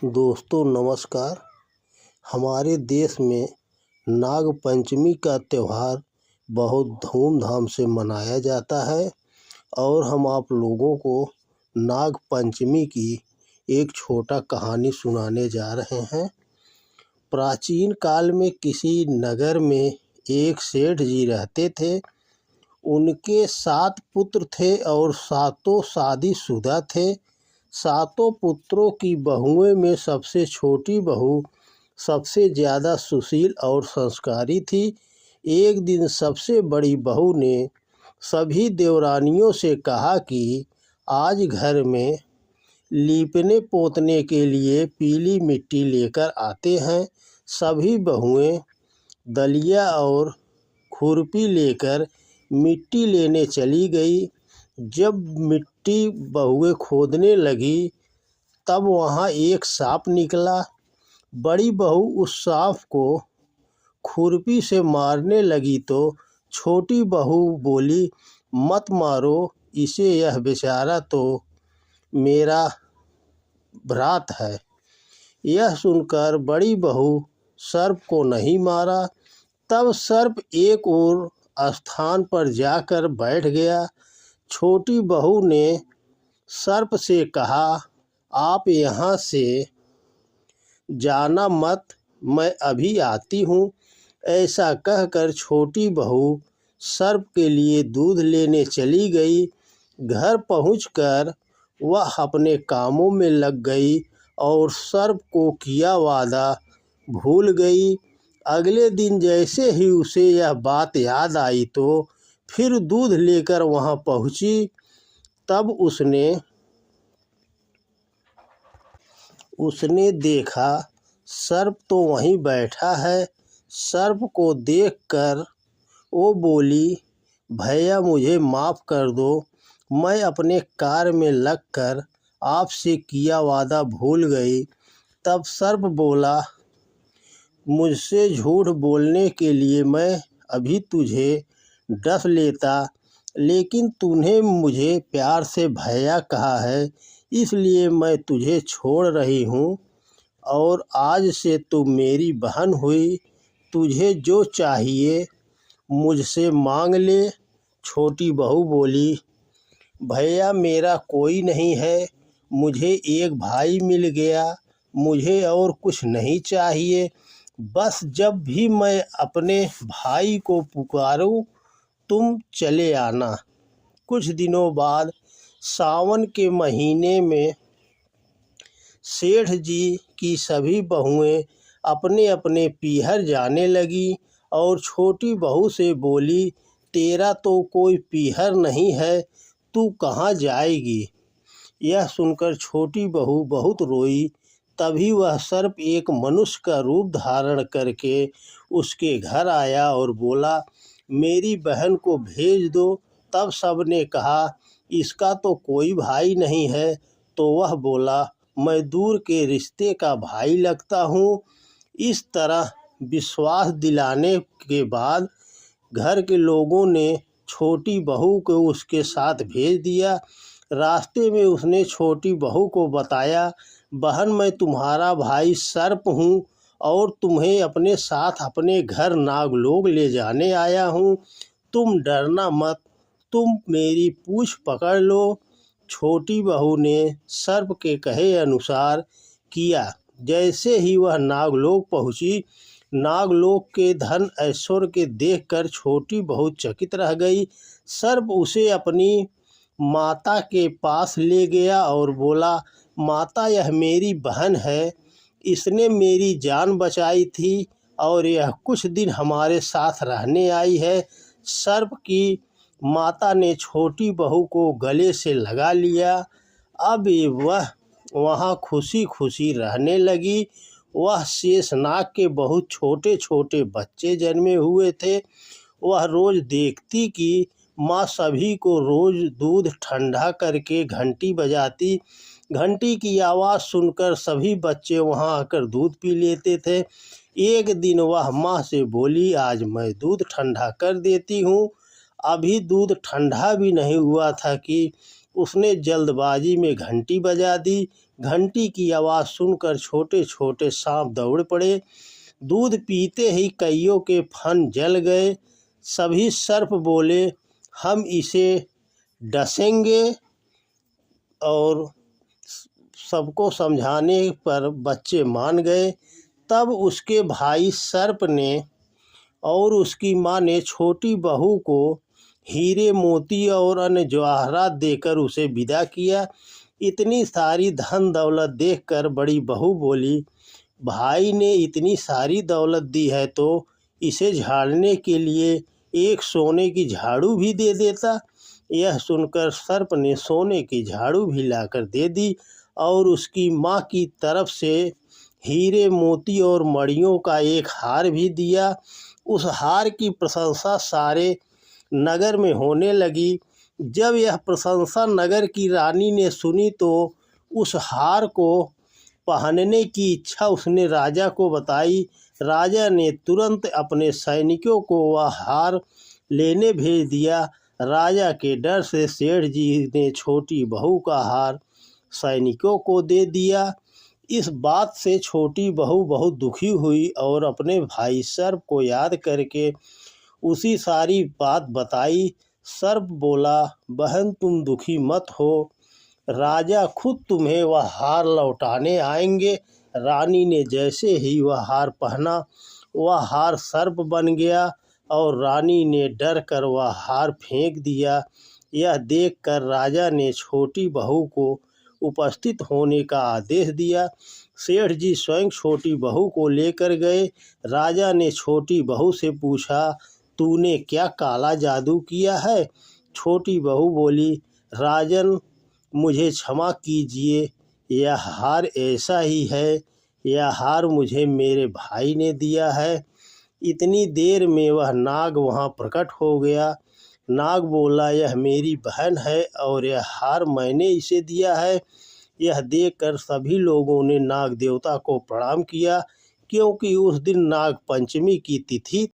दोस्तों नमस्कार। हमारे देश में नाग पंचमी का त्यौहार बहुत धूमधाम से मनाया जाता है और हम आप लोगों को नाग पंचमी की एक छोटा कहानी सुनाने जा रहे हैं। प्राचीन काल में किसी नगर में एक सेठ जी रहते थे। उनके 7 पुत्र थे और सातों शादीशुदा थे। सातों पुत्रों की बहुओं में सबसे छोटी बहू सबसे ज़्यादा सुशील और संस्कारी थी। एक दिन सबसे बड़ी बहू ने सभी देवरानियों से कहा कि आज घर में लीपने पोतने के लिए पीली मिट्टी लेकर आते हैं। सभी बहुएं दलिया और खुरपी लेकर मिट्टी लेने चली गई। जब मिट्टी बहुएं खोदने लगी तब वहाँ एक सांप निकला। बड़ी बहू उस सांप को खुरपी से मारने लगी तो छोटी बहू बोली, मत मारो इसे, यह बेचारा तो मेरा भ्रात है। यह सुनकर बड़ी बहू सर्प को नहीं मारा। तब सर्प एक और स्थान पर जाकर बैठ गया। छोटी बहू ने सर्प से कहा, आप यहाँ से जाना मत, मैं अभी आती हूँ। ऐसा कहकर छोटी बहू सर्प के लिए दूध लेने चली गई। घर पहुँचकर वह अपने कामों में लग गई और सर्प को किया वादा भूल गई। अगले दिन जैसे ही उसे यह बात याद आई तो फिर दूध लेकर वहाँ पहुँची। तब उसने देखा सर्प तो वहीं बैठा है। सर्प को देखकर वो बोली, भैया मुझे माफ़ कर दो, मैं अपने कार्य में लगकर आपसे किया वादा भूल गई। तब सर्प बोला, मुझसे झूठ बोलने के लिए मैं अभी तुझे डस लेता, लेकिन तूने मुझे प्यार से भैया कहा है, इसलिए मैं तुझे छोड़ रही हूँ और आज से तू मेरी बहन हुई। तुझे जो चाहिए मुझसे मांग ले। छोटी बहू बोली, भैया मेरा कोई नहीं है, मुझे एक भाई मिल गया, मुझे और कुछ नहीं चाहिए। बस जब भी मैं अपने भाई को पुकारूं तुम चले आना। कुछ दिनों बाद सावन के महीने में सेठ जी की सभी बहुएं अपने अपने पीहर जाने लगी और छोटी बहू से बोली, तेरा तो कोई पीहर नहीं है, तू कहाँ जाएगी। यह सुनकर छोटी बहू बहुत रोई। तभी वह सर्प एक मनुष्य का रूप धारण करके उसके घर आया और बोला, मेरी बहन को भेज दो। तब सबने कहा, इसका तो कोई भाई नहीं है। तो वह बोला, मैं दूर के रिश्ते का भाई लगता हूँ। इस तरह विश्वास दिलाने के बाद घर के लोगों ने छोटी बहू को उसके साथ भेज दिया। रास्ते में उसने छोटी बहू को बताया, बहन मैं तुम्हारा भाई सर्प हूँ और तुम्हें अपने साथ अपने घर नागलोक ले जाने आया हूँ। तुम डरना मत, तुम मेरी पूँछ पकड़ लो। छोटी बहू ने सर्प के कहे अनुसार किया। जैसे ही वह नागलोक पहुँची, नागलोक के धन ऐश्वर्य के देखकर छोटी बहू चकित रह गई। सर्प उसे अपनी माता के पास ले गया और बोला, माता यह मेरी बहन है, इसने मेरी जान बचाई थी और यह कुछ दिन हमारे साथ रहने आई है। सर्प की माता ने छोटी बहू को गले से लगा लिया। अब वह वहाँ खुशी खुशी रहने लगी। वह शेषनाग के बहुत छोटे छोटे बच्चे जन्मे हुए थे। वह रोज़ देखती कि माँ सभी को रोज़ दूध ठंडा करके घंटी बजाती। घंटी की आवाज़ सुनकर सभी बच्चे वहाँ आकर दूध पी लेते थे। एक दिन वह माँ से बोली, आज मैं दूध ठंडा कर देती हूँ। अभी दूध ठंडा भी नहीं हुआ था कि उसने जल्दबाजी में घंटी बजा दी। घंटी की आवाज़ सुनकर छोटे छोटे सांप दौड़ पड़े। दूध पीते ही कईयों के फन जल गए। सभी सर्प बोले, हम इसे डसेंगे। और सबको समझाने पर बच्चे मान गए। तब उसके भाई सर्प ने और उसकी माँ ने छोटी बहू को हीरे मोती और अन्य जवाहरात देकर उसे विदा किया। इतनी सारी धन दौलत देखकर बड़ी बहू बोली, भाई ने इतनी सारी दौलत दी है तो इसे झाड़ने के लिए एक सोने की झाड़ू भी दे देता। यह सुनकर सर्प ने सोने की झाड़ू भी लाकर दे दी और उसकी माँ की तरफ से हीरे मोती और मणियों का एक हार भी दिया। उस हार की प्रशंसा सारे नगर में होने लगी। जब यह प्रशंसा नगर की रानी ने सुनी तो उस हार को पहनने की इच्छा उसने राजा को बताई। राजा ने तुरंत अपने सैनिकों को वह हार लेने भेज दिया। राजा के डर से सेठ जी ने छोटी बहू का हार सैनिकों को दे दिया। इस बात से छोटी बहू बहुत दुखी हुई और अपने भाई सर्प को याद करके उसी सारी बात बताई। सर्प बोला, बहन तुम दुखी मत हो, राजा खुद तुम्हें वह हार लौटाने आएंगे। रानी ने जैसे ही वह हार पहना, वह हार सर्प बन गया और रानी ने डर कर वह हार फेंक दिया। यह देखकर राजा ने छोटी बहू को उपस्थित होने का आदेश दिया। सेठ जी स्वयं छोटी बहू को लेकर गए। राजा ने छोटी बहू से पूछा, तूने क्या काला जादू किया है? छोटी बहू बोली, राजन मुझे क्षमा कीजिए, यह हार ऐसा ही है। यह हार मुझे मेरे भाई ने दिया है। इतनी देर में वह नाग वहाँ प्रकट हो गया। नाग बोला, यह मेरी बहन है और यह हार मैंने इसे दिया है। यह देखकर सभी लोगों ने नाग देवता को प्रणाम किया, क्योंकि उस दिन नाग पंचमी की तिथि